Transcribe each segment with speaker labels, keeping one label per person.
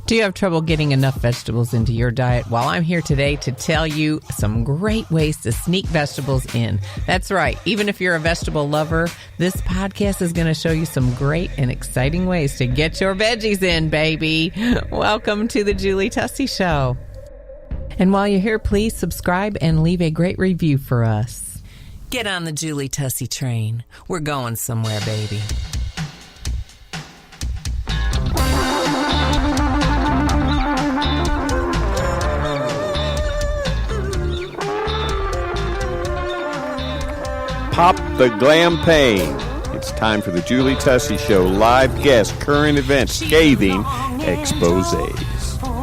Speaker 1: Do you have trouble getting enough vegetables into your diet? Well, I'm here today to tell you some great ways to sneak vegetables in. That's right. Even if you're a vegetable lover, this podcast is going to show you some great and exciting ways to get your veggies in, baby. Welcome to the Julie Tussey Show. And while you're here, please subscribe and leave a great review for us. Get on the Julie Tussey train. We're going somewhere, baby.
Speaker 2: Pop the glam pain. It's time for the Julie Tussey Show live guest current event scathing exposés.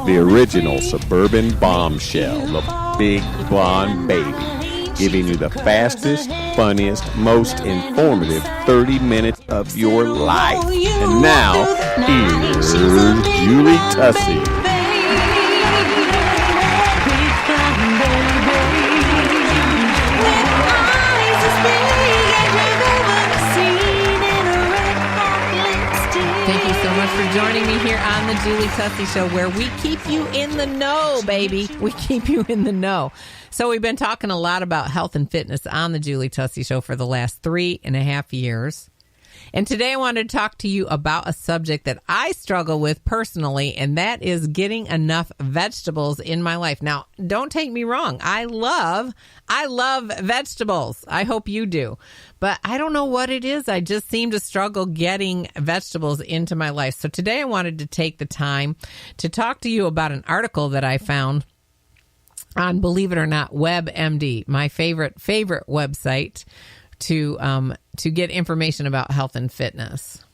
Speaker 2: The original suburban bombshell, the big blonde baby, giving you the fastest, funniest, most informative 30 minutes of your life. And now, here's Julie Tussey. For joining me here on the Julie Tussey Show, where we keep you in the know, baby. We keep you in the know. So we've been talking a lot about health and fitness on the Julie Tussey Show for the last 3.5 years. And today I wanted to talk to you about a subject that I struggle with personally, and that is getting enough vegetables in my life. Now, don't take me wrong. I love vegetables. I hope you do. But I don't know what it is. I just seem to struggle getting vegetables into my life. So today I wanted to take the time to talk to you about an article that I found on, believe it or not, WebMD, my favorite website to get information about health and fitness.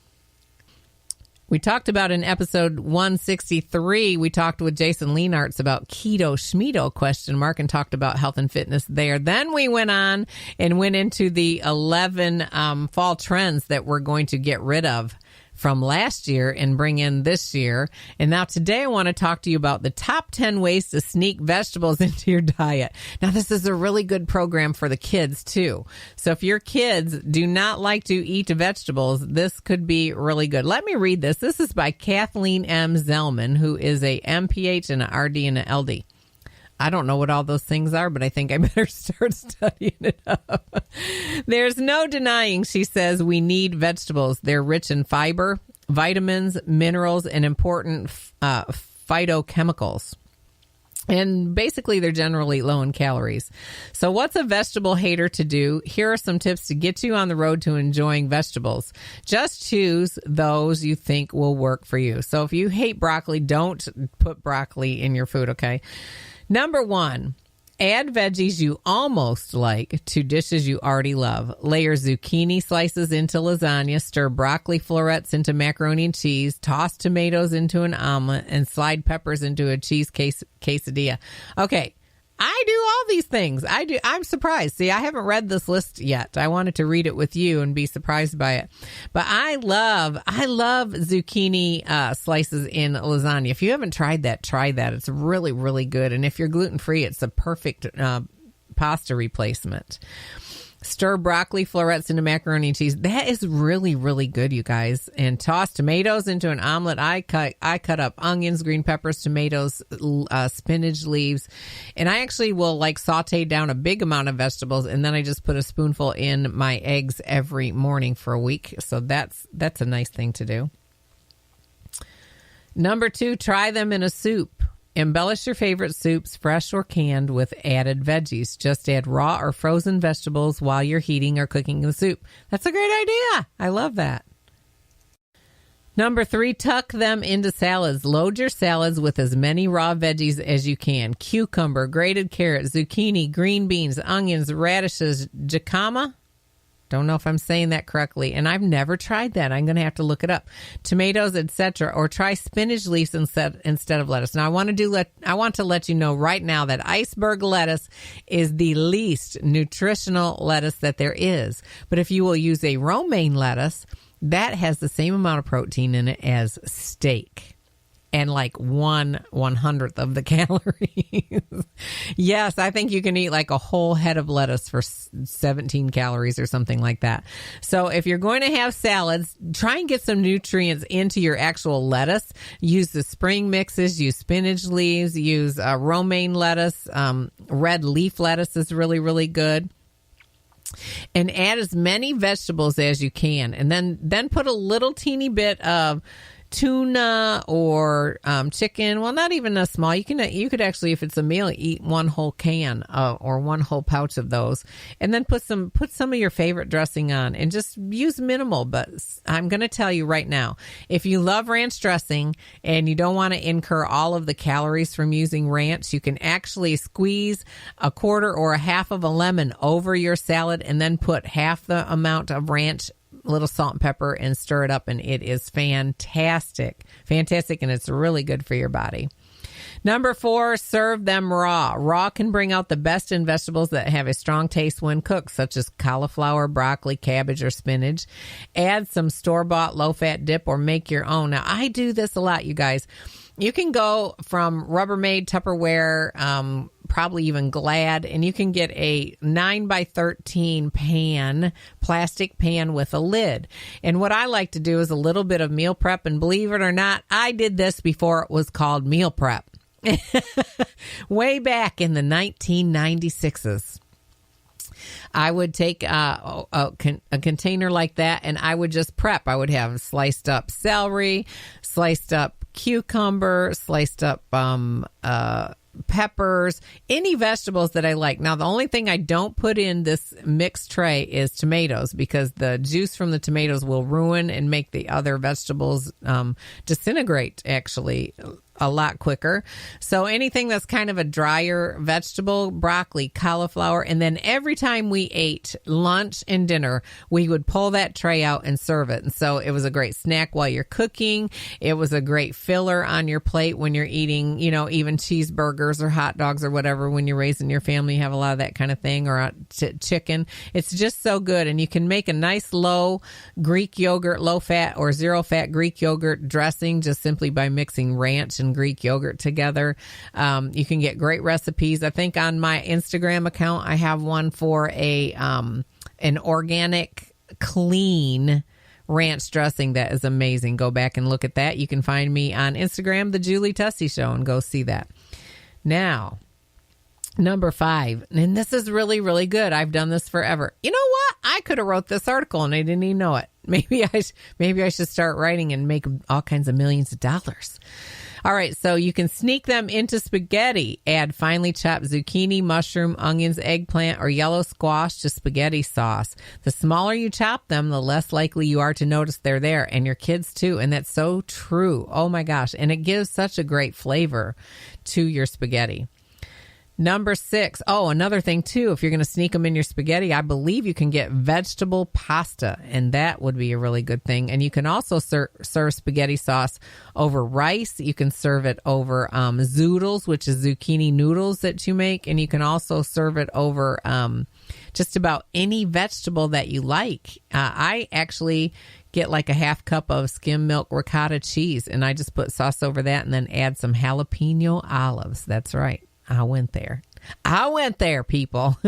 Speaker 2: We talked about in episode 163, we talked with Jason Leonards about keto schmedo ? And talked about health and fitness there. Then we went on and went into the 11 fall trends that we're going to get rid of from last year and bring in this year. And now today I want to talk to you about the top 10 ways to sneak vegetables into your diet. Now, this is a really good program for the kids too. So if your kids do not like to eat vegetables, this could be really good. Let me read this. This is by Kathleen M. Zellman, who is a MPH and an RD and an LD. I don't know what all those things are, but I think I better start studying it up. There's no denying, she says, we need vegetables. They're rich in fiber, vitamins, minerals, and important phytochemicals. And basically, they're generally low in calories. So what's a vegetable hater to do? Here are some tips to get you on the road to enjoying vegetables. Just choose those you think will work for you. So if you hate broccoli, don't put broccoli in your food, okay? Number 1, add veggies you almost like to dishes you already love. Layer zucchini slices into lasagna, stir broccoli florets into macaroni and cheese, toss tomatoes into an omelet, and slide peppers into a cheese quesadilla. Okay, I do all these things. I'm surprised. See, I haven't read this list yet. I wanted to read it with you and be surprised by it. But I love zucchini slices in lasagna. If you haven't tried that, try that. It's really, really good. And if you're gluten-free, it's a perfect pasta replacement. Stir broccoli florets into macaroni and cheese. That is really, really good, you guys. And toss tomatoes into an omelet. I cut up onions, green peppers, tomatoes, spinach leaves. And I actually will saute down a big amount of vegetables, and then I just put a spoonful in my eggs every morning for a week. So that's a nice thing to do. Number 2, try them in a soup. Embellish your favorite soups, fresh or canned, with added veggies. Just add raw or frozen vegetables while you're heating or cooking the soup. That's a great idea. I love that. Number 3, tuck them into salads. Load your salads with as many raw veggies as you can. Cucumber, grated carrot, zucchini, green beans, onions, radishes, jicama. Don't know if I'm saying that correctly, and I've never tried that. I'm going to have to look it up. Tomatoes, etc., or try spinach leaves instead of lettuce. Now, I want to let you know right now that iceberg lettuce is the least nutritional lettuce that there is. But if you will use a romaine lettuce, that has the same amount of protein in it as steak. and like 1/100th of the calories. Yes, I think you can eat like a whole head of lettuce for 17 calories or something like that. So if you're going to have salads, try and get some nutrients into your actual lettuce. Use the spring mixes, use spinach leaves, use romaine lettuce. Red leaf lettuce is really, really good. And add as many vegetables as you can. And then put a little teeny bit of tuna or chicken. Well, not even a small. You could actually, if it's a meal, eat one whole can or one whole pouch of those, and then put some of your favorite dressing on, and just use minimal. But I'm going to tell you right now, if you love ranch dressing and you don't want to incur all of the calories from using ranch, you can actually squeeze a quarter or a half of a lemon over your salad, and then put half the amount of ranch, little salt and pepper, and stir it up, and it is fantastic, and it's really good for your body. Number 4, serve them raw. Raw can bring out the best in vegetables that have a strong taste when cooked, such as cauliflower, broccoli, cabbage, or spinach. Add some store-bought low-fat dip or make your own. Now, I do this a lot, you guys. You can go from Rubbermaid, Tupperware, probably even Glad, and you can get a 9x13 pan, plastic pan with a lid. And what I like to do is a little bit of meal prep, and believe it or not, I did this before it was called meal prep. Way back in the 1996s. I would take a container like that, and I would just prep. I would have sliced up celery, sliced up cucumber, sliced up peppers, any vegetables that I like. Now, the only thing I don't put in this mixed tray is tomatoes, because the juice from the tomatoes will ruin and make the other vegetables disintegrate, actually, a lot quicker. So anything that's kind of a drier vegetable, broccoli, cauliflower, and then every time we ate lunch and dinner, we would pull that tray out and serve it. And so it was a great snack while you're cooking. It was a great filler on your plate when you're eating, even cheeseburgers or hot dogs or whatever. When you're raising your family, you have a lot of that kind of thing, or chicken. It's just so good. And you can make a nice low Greek yogurt, low fat or zero fat Greek yogurt dressing just simply by mixing ranch and Greek yogurt together. You can get great recipes. I think on my Instagram account, I have one for an organic, clean ranch dressing that is amazing. Go back and look at that. You can find me on Instagram, The Julie Tussey Show, and go see that. Now, number 5, and this is really, really good. I've done this forever. You know what? I could have wrote this article and I didn't even know it. Maybe I should start writing and make all kinds of millions of dollars. All right, so you can sneak them into spaghetti. Add finely chopped zucchini, mushroom, onions, eggplant, or yellow squash to spaghetti sauce. The smaller you chop them, the less likely you are to notice they're there, and your kids too. And that's so true. Oh my gosh. And it gives such a great flavor to your spaghetti. Number 6. Oh, another thing too, if you're going to sneak them in your spaghetti, I believe you can get vegetable pasta, and that would be a really good thing. And you can also serve spaghetti sauce over rice. You can serve it over zoodles, which is zucchini noodles that you make. And you can also serve it over just about any vegetable that you like. I actually get like a half cup of skim milk ricotta cheese, and I just put sauce over that and then add some jalapeno olives. That's right. I went there, people.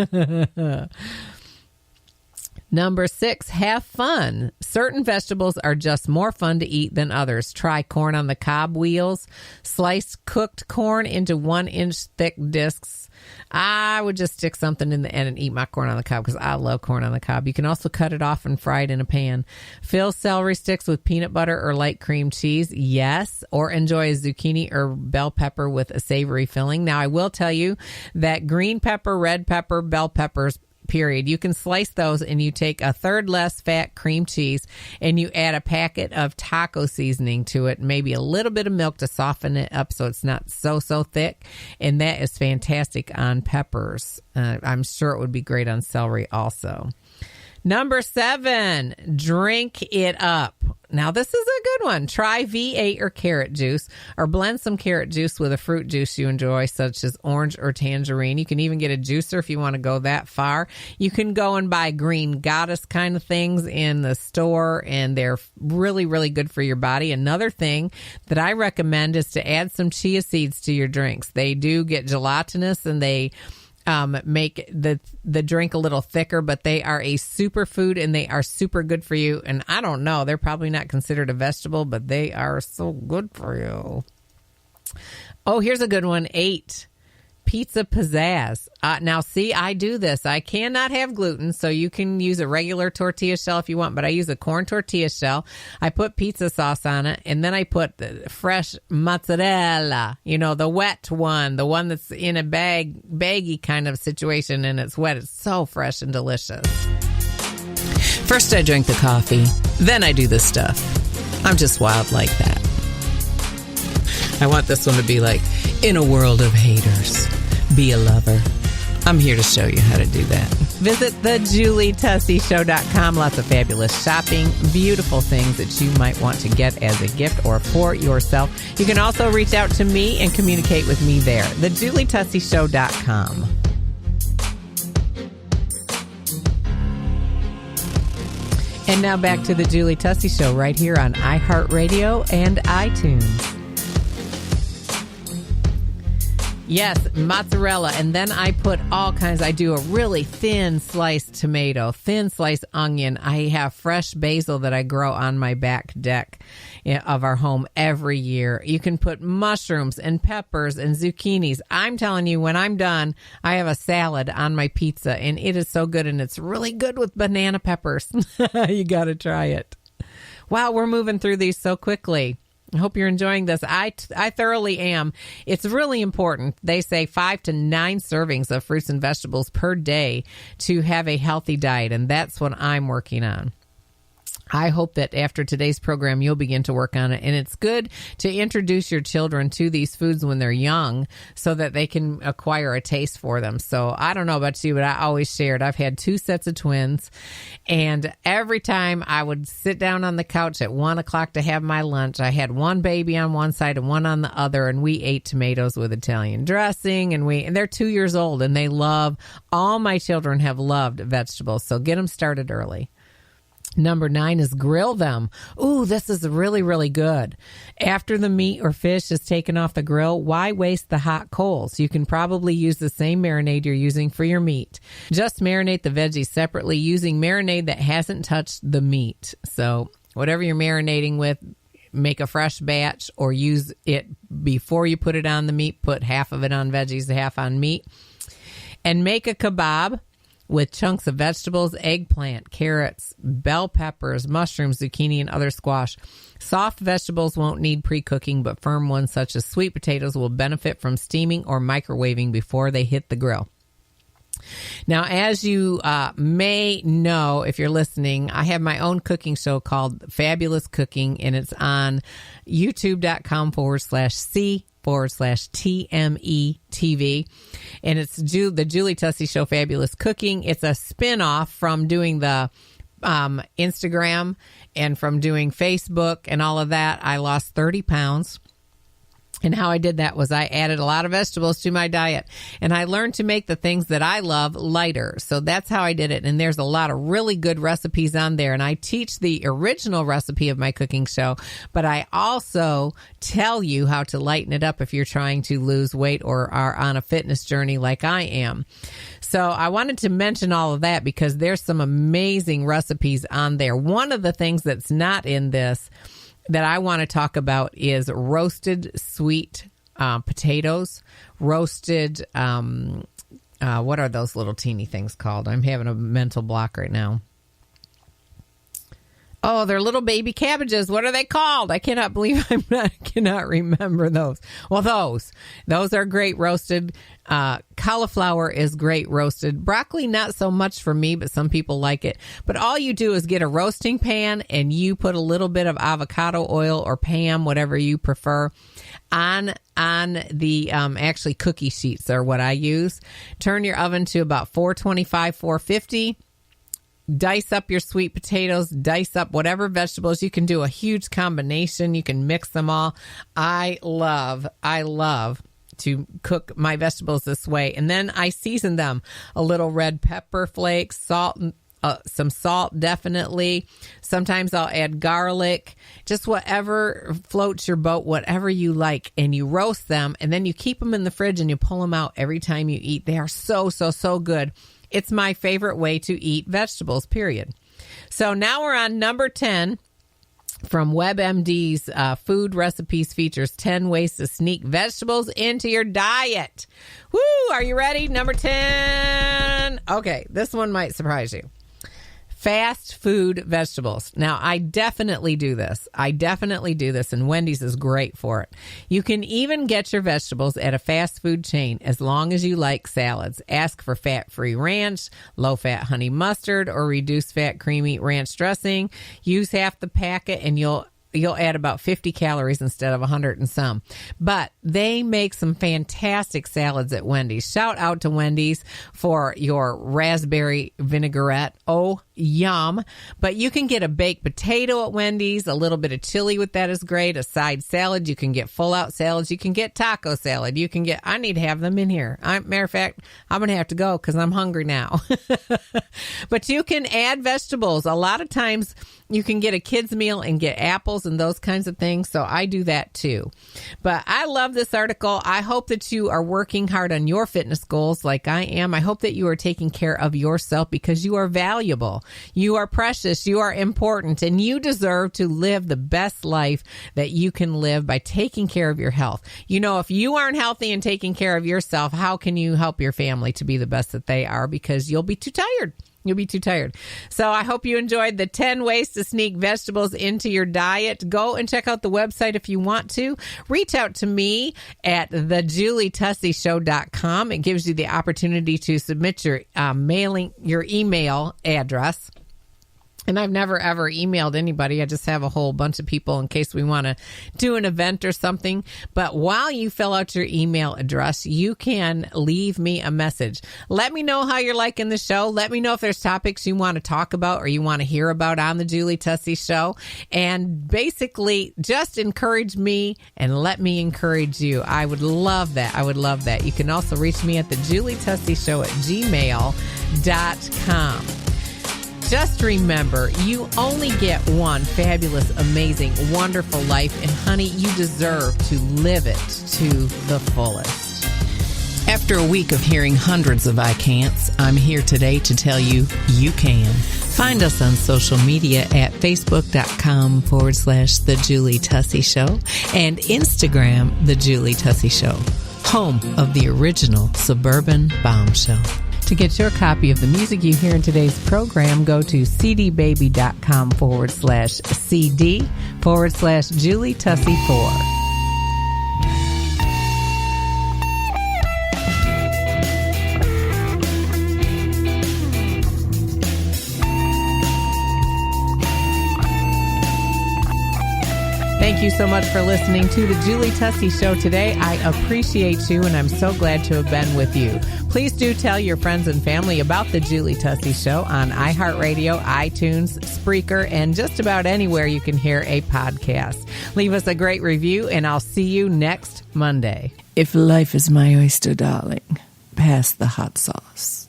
Speaker 2: Number 6, have fun. Certain vegetables are just more fun to eat than others. Try corn on the cob wheels. Slice cooked corn into 1-inch thick discs. I would just stick something in the end and eat my corn on the cob because I love corn on the cob. You can also cut it off and fry it in a pan. Fill celery sticks with peanut butter or light cream cheese. Yes. Or enjoy a zucchini or bell pepper with a savory filling. Now, I will tell you that green pepper, red pepper, bell peppers, period. You can slice those and you take a third less fat cream cheese and you add a packet of taco seasoning to it, maybe a little bit of milk to soften it up so it's not so thick. And that is fantastic on peppers. I'm sure it would be great on celery also. Number 7, drink it up. Now, this is a good one. Try V8 or carrot juice, or blend some carrot juice with a fruit juice you enjoy, such as orange or tangerine. You can even get a juicer if you want to go that far. You can go and buy green goddess kind of things in the store, and they're really, really good for your body. Another thing that I recommend is to add some chia seeds to your drinks. They do get gelatinous, and they make the drink a little thicker, but they are a superfood and they are super good for you. And I don't know, they're probably not considered a vegetable, but they are so good for you. Oh, here's a good one. 8, pizza pizzazz. Now, see, I do this. I cannot have gluten, so you can use a regular tortilla shell if you want, but I use a corn tortilla shell. I put pizza sauce on it, and then I put the fresh mozzarella, the wet one, the one that's in a baggy kind of situation, and it's wet. It's so fresh and delicious. First, I drink the coffee, then I do the stuff. I'm just wild like that. I want this one to be like, in a world of haters, be a lover. I'm here to show you how to do that. Visit thejulietusseyshow.com. Lots of fabulous shopping, beautiful things that you might want to get as a gift or for yourself. You can also reach out to me and communicate with me there. thejulietusseyshow.com. And now back to the Julie Tussey Show right here on iHeartRadio and iTunes. Yes, mozzarella, and then I put all kinds. I do a really thin sliced tomato, thin sliced onion. I have fresh basil that I grow on my back deck of our home every year. You can put mushrooms and peppers and zucchinis. I'm telling you, when I'm done, I have a salad on my pizza, and it is so good, and it's really good with banana peppers. You got to try it. Wow, we're moving through these so quickly. I hope you're enjoying this. I thoroughly am. It's really important. They say 5 to 9 servings of fruits and vegetables per day to have a healthy diet, and that's what I'm working on. I hope that after today's program, you'll begin to work on it. And it's good to introduce your children to these foods when they're young so that they can acquire a taste for them. So I don't know about you, but I always shared. I've had 2 sets of twins, and every time I would sit down on the couch at 1 o'clock to have my lunch, I had one baby on one side and one on the other, and we ate tomatoes with Italian dressing, and they're 2 years old, and all my children have loved vegetables. So get them started early. Number 9 is grill them. Ooh, this is really, really good. After the meat or fish is taken off the grill, why waste the hot coals? You can probably use the same marinade you're using for your meat. Just marinate the veggies separately using marinade that hasn't touched the meat. So whatever you're marinating with, make a fresh batch or use it before you put it on the meat. Put half of it on veggies, half on meat. And make a kebab with chunks of vegetables, eggplant, carrots, bell peppers, mushrooms, zucchini, and other squash. Soft vegetables won't need pre-cooking, but firm ones such as sweet potatoes will benefit from steaming or microwaving before they hit the grill. Now, as you may know, if you're listening, I have my own cooking show called Fabulous Cooking, and it's on youtube.com/C/TME TV, and it's the Julie Tussey Show Fabulous Cooking. It's a spin-off from doing the Instagram and from doing Facebook and all of that. I lost 30 pounds. And how I did that was I added a lot of vegetables to my diet, and I learned to make the things that I love lighter. So that's how I did it. And there's a lot of really good recipes on there. And I teach the original recipe of my cooking show, but I also tell you how to lighten it up if you're trying to lose weight or are on a fitness journey like I am. So I wanted to mention all of that because there's some amazing recipes on there. One of the things that's not in this that I want to talk about is roasted sweet potatoes, roasted, what are those little teeny things called? I'm having a mental block right now. Oh, they're little baby cabbages. What are they called? I cannot believe I cannot remember those. Well, those are great roasted. Cauliflower is great roasted. Broccoli, not so much for me, but some people like it. But all you do is get a roasting pan and you put a little bit of avocado oil or Pam, whatever you prefer, on the actually cookie sheets are what I use. Turn your oven to about 425, 450. dice up your sweet potatoes, dice up whatever vegetables. You can do a huge combination. You can mix them all. I love to cook my vegetables this way. And then I season them. A little red pepper flakes, salt, some salt, definitely. Sometimes I'll add garlic, just whatever floats your boat, whatever you like. And you roast them, and then you keep them in the fridge and you pull them out every time you eat. They are so good. It's my favorite way to eat vegetables, period. So now we're on number 10 from WebMD's Food Recipes features 10 ways to sneak vegetables into your diet. Woo! Are you ready? Number 10. Okay, this one might surprise you. Fast food vegetables. Now, I definitely do this, and Wendy's is great for it. You can even get your vegetables at a fast food chain as long as you like salads. Ask for fat-free ranch, low-fat honey mustard, or reduced-fat creamy ranch dressing. Use half the packet, and you'll add about 50 calories instead of 100 and some. But they make some fantastic salads at Wendy's. Shout out to Wendy's for your raspberry vinaigrette. Oh, yum. But you can get a baked potato at Wendy's. A little bit of chili with that is great. A side salad. You can get full-out salads. You can get taco salad. You can get, I need to have them in here. Matter of fact, I'm going to have to go because I'm hungry now. But you can add vegetables. A lot of times you can get a kid's meal and get apples and those kinds of things. So I do that too. But I love this article. I hope that you are working hard on your fitness goals like I am. I hope that you are taking care of yourself because you are valuable. You are precious. You are important, and you deserve to live the best life that you can live by taking care of your health. You know, if you aren't healthy and taking care of yourself, how can you help your family to be the best that they are? Because you'll be too tired. You'll be too tired. So I hope you enjoyed the 10 ways to sneak vegetables into your diet. Go and check out the website if you want to. Reach out to me at thejulietusseyshow.com. It gives you the opportunity to submit your email address. And I've never, ever emailed anybody. I just have a whole bunch of people in case we want to do an event or something. But while you fill out your email address, you can leave me a message. Let me know how you're liking the show. Let me know if there's topics you want to talk about or you want to hear about on the Julie Tussey Show. And basically, just encourage me and let me encourage you. I would love that. You can also reach me at thejulietusseyshow@gmail.com. Just remember, you only get one fabulous, amazing, wonderful life. And honey, you deserve to live it to the fullest. After a week of hearing hundreds of I can'ts, I'm here today to tell you, you can. Find us on social media at facebook.com/The Julie Tussey Show and Instagram, The Julie Tussey Show, home of the original Suburban Bombshell. To get your copy of the music you hear in today's program, go to cdbaby.com/CD/Julie Tussey 4. Thank you so much for listening to the Julie Tussey Show today. I appreciate you, and I'm so glad to have been with you. Please do tell your friends and family about the Julie Tussey Show on iHeartRadio, iTunes, Spreaker, and just about anywhere you can hear a podcast. Leave us a great review, and I'll see you next Monday. If life is my oyster, darling, pass the hot sauce.